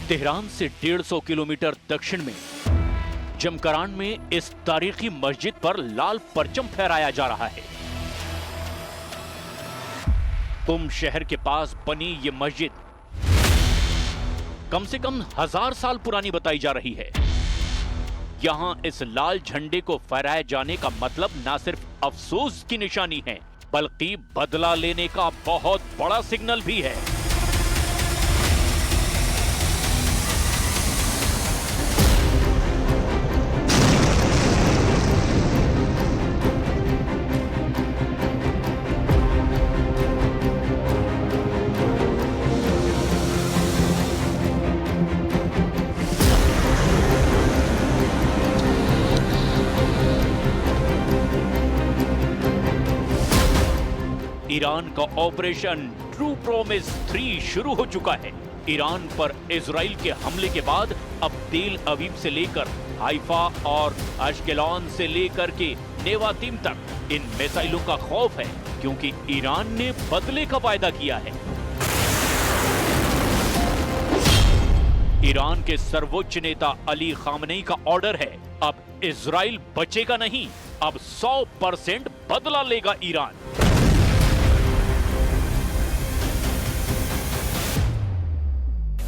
Tehran से 150 kilometre दक्षिण में जमकरान में इस तारीखी मस्जिद पर लाल परचम फहराया जा रहा है। कुम शहर के पास बनी ये मस्जिद कम से कम 1000 साल पुरानी बताई जा रही है। यहां इस लाल झंडे को फहराए जाने का मतलब ना सिर्फ अफसोस की निशानी है, बल्कि बदला लेने का बहुत बड़ा सिग्नल भी है। ईरान का ऑपरेशन ट्रू प्रॉमिस 3 शुरू हो चुका है। ईरान पर इजराइल के हमले के बाद अब तेल अवीव से लेकर हाइफा और अशकेलॉन से लेकर के नेवातिम तक इन मिसाइलों का खौफ है, क्योंकि ईरान ने बदले का वायदा किया है। ईरान के सर्वोच्च नेता अली खामनेई का ऑर्डर है, अब इजराइल बचेगा नहीं, अब 100% बदला लेगा ईरान।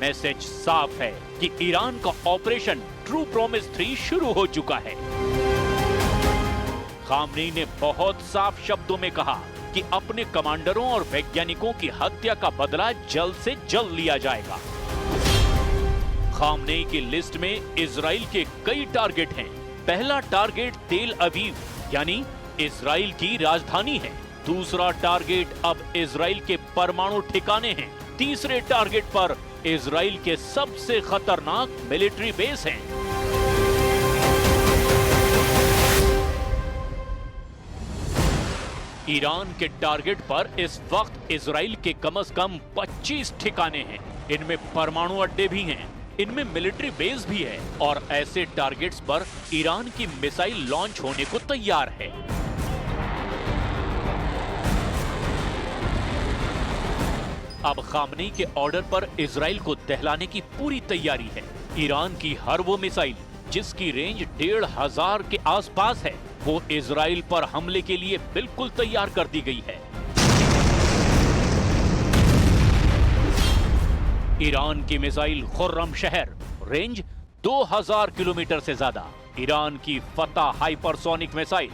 मैसेज साफ है कि ईरान का ऑपरेशन ट्रू प्रॉमिस 3 शुरू हो चुका है। खामनेई ने बहुत साफ शब्दों में कहा कि अपने कमांडरों और वैज्ञानिकों की हत्या का बदला जल्द से जल्द लिया जाएगा। खामनेई की लिस्ट में इजराइल के कई टारगेट हैं। पहला टारगेट तेल अवीव यानी इजराइल की राजधानी है। दूसरा टारगेट अब इजराइल के परमाणु ठिकाने हैं। तीसरे टारगेट पर इजराइल के सबसे खतरनाक मिलिट्री बेस हैं। ईरान के टारगेट पर इस वक्त इजराइल के कम से कम 25 ठिकाने हैं। इनमें परमाणु अड्डे भी हैं, इनमें मिलिट्री बेस भी है और ऐसे टारगेट्स पर ईरान की मिसाइल लॉन्च होने को तैयार है। अब खामनेई के ऑर्डर पर इजराइल को दहलाने की पूरी तैयारी है। ईरान की हर वो मिसाइल जिसकी रेंज 1500 के आसपास है, वो इजराइल पर हमले के लिए बिल्कुल तैयार कर दी गई है। ईरान की मिसाइल खुर्रम शहर, रेंज 2000 किलोमीटर से ज्यादा। ईरान की फतह हाइपरसोनिक मिसाइल,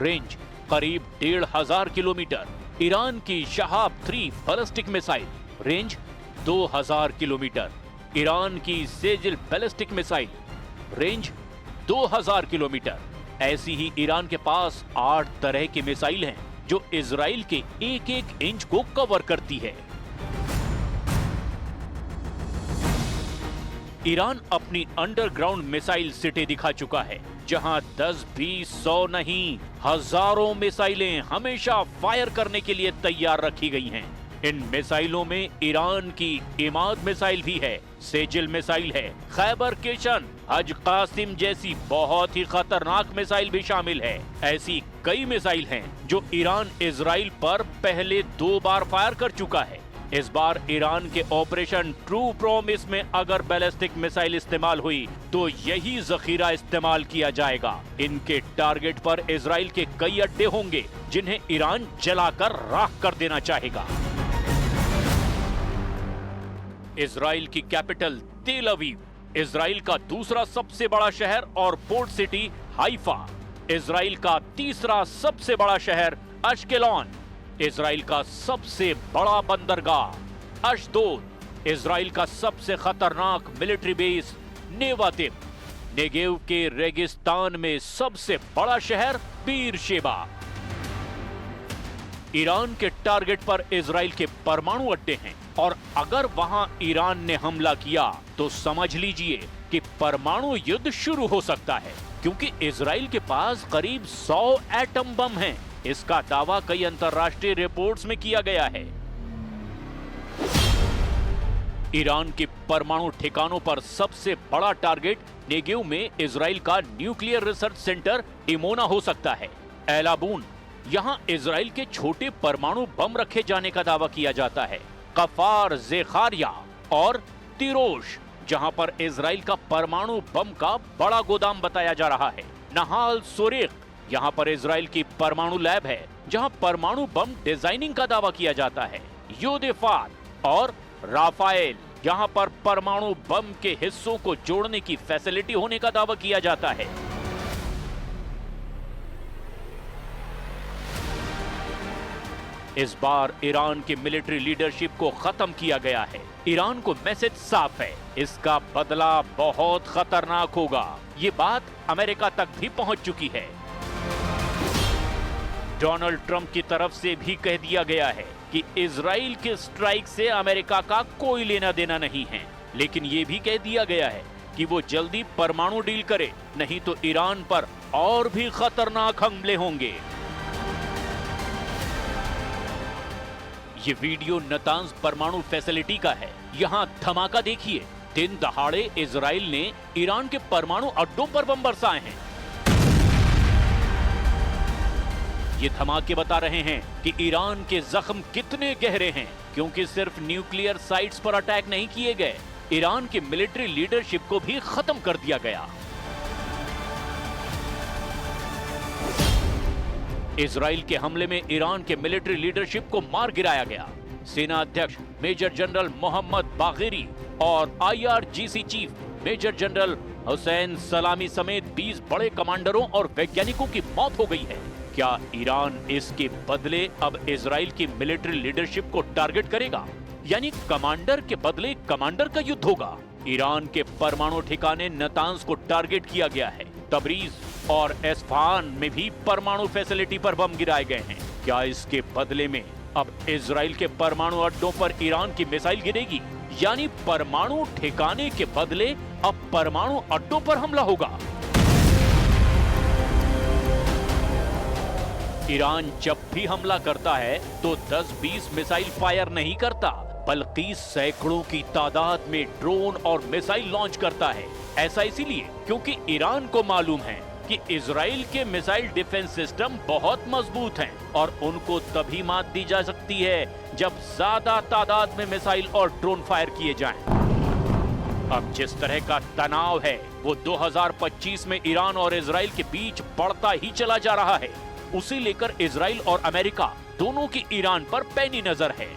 रेंज करीब 1500 किलोमीटर। ईरान की Shahab 3 ballistic missile, range 2000 kilometre. Iran की Sejjil ballistic missile, range 2000 kilometre. ऐसी ही ईरान के पास 8 तरह की मिसाइल हैं जो इजराइल के एक-एक इंच को कवर करती है। ईरान अपनी अंडरग्राउंड मिसाइल सिटी दिखा चुका है, जहां 10, 20, 100 नहीं, हजारों मिसाइलें हमेशा फायर करने के लिए तैयार रखी गई हैं। इन मिसाइलों में ईरान की इमाद मिसाइल भी है, सेजिल मिसाइल है, खैबर केशन, हज कासिम जैसी बहुत ही खतरनाक मिसाइल भी शामिल है। ऐसी कई मिसाइल हैं जो ईरान इजराइल पर पहले 2 बार फायर कर चुका है। इस बार ईरान के ऑपरेशन ट्रू प्रॉमिस में अगर बैलिस्टिक मिसाइल इस्तेमाल हुई तो यही जखीरा इस्तेमाल किया जाएगा। इनके टारगेट पर इजराइल के कई अड्डे होंगे जिन्हें ईरान जलाकर राख कर देना चाहेगा। इजराइल की कैपिटल तेल अवीव, इजराइल का दूसरा सबसे बड़ा शहर और पोर्ट सिटी हाइफा, इजराइल का तीसरा सबसे बड़ा शहर अशकेलॉन, इजराइल का सबसे बड़ा बंदरगाह अशदोद, इजराइल का सबसे खतरनाक मिलिट्री बेस नेवातिम, नेगेव के रेगिस्तान में सबसे बड़ा शहर बीरशेबा। ईरान के टारगेट पर इजराइल के परमाणु अड्डे हैं और अगर वहां ईरान ने हमला किया तो समझ लीजिए कि परमाणु युद्ध शुरू हो सकता है, क्योंकि इजराइल के पास करीब 100 एटम बम हैं। इसका दावा कई अंतर्राष्ट्रीय रिपोर्ट्स में किया गया है। ईरान के परमाणु ठिकानों पर सबसे बड़ा टारगेट नेगेव में इजराइल का न्यूक्लियर रिसर्च सेंटर डिमोना हो सकता है। एलाबून, यहाँ इजराइल के छोटे परमाणु बम रखे जाने का दावा किया जाता है। कफार ज़ेखारिया और तिरोश, जहां पर इजराइल का परमाणु बम का बड़ा गोदाम बताया जा रहा है। नहाल सोरेख, यहाँ पर इजराइल की परमाणु लैब है जहां परमाणु बम डिजाइनिंग का दावा किया जाता है। योदेफात और राफाएल, यहाँ पर परमाणु बम के हिस्सों को जोड़ने की फैसिलिटी होने का दावा किया जाता है। इस बार ईरान के मिलिट्री लीडरशिप को खत्म किया गया है। ईरान को मैसेज साफ है, इसका बदला बहुत खतरनाक होगा। ये बात अमेरिका तक भी पहुंच चुकी है। डोनाल्ड ट्रंप की तरफ से भी कह दिया गया है कि इजराइल के स्ट्राइक से अमेरिका का कोई लेना देना नहीं है, लेकिन यह भी कह दिया गया है कि वो जल्दी परमाणु डील करे, नहीं तो ईरान पर और भी खतरनाक हमले होंगे। ये वीडियो नतांज परमाणु फैसिलिटी का है। यहाँ धमाका देखिए। दिन दहाड़े इजराइल ने ईरान के परमाणु अड्डों पर बम बरसाए हैं। ये धमाके बता रहे हैं कि ईरान के जख्म कितने गहरे हैं, क्योंकि सिर्फ न्यूक्लियर साइट्स पर अटैक नहीं किए गए, ईरान की मिलिट्री लीडरशिप को भी खत्म कर दिया गया। इजराइल के हमले में ईरान के मिलिट्री लीडरशिप को मार गिराया गया। सेना अध्यक्ष मेजर जनरल मोहम्मद बागेरी और IRGC chief major general Hossein Salami समेत 20 बड़े कमांडरों और वैज्ञानिकों की मौत हो गई है। क्या ईरान इसके बदले अब इजराइल की मिलिट्री लीडरशिप को टारगेट करेगा? यानी कमांडर के बदले कमांडर का युद्ध होगा। ईरान के परमाणु ठिकाने नतांज को टारगेट किया गया है। तबरीज और एस्फहान में भी परमाणु फैसिलिटी पर बम गिराए गए हैं। क्या इसके बदले में अब इजराइल के परमाणु अड्डों पर ईरान की मिसाइल गिरेगी? यानी परमाणु ठिकाने के बदले अब परमाणु अड्डों पर हमला होगा। ईरान जब भी हमला करता है तो 10-20 मिसाइल फायर नहीं करता, बल्कि सैकड़ों की तादाद में ड्रोन और मिसाइल लॉन्च करता है। ऐसा इसीलिए क्योंकि ईरान को मालूम है कि इजराइल के मिसाइल डिफेंस सिस्टम बहुत मजबूत हैं और उनको तभी मात दी जा सकती है जब ज्यादा तादाद में मिसाइल और ड्रोन फायर किए जाएं। अब जिस तरह का तनाव है वो 2025 में ईरान और इजराइल के बीच बढ़ता ही चला जा रहा है। उसे लेकर इजराइल और अमेरिका दोनों की ईरान पर पैनी नजर है।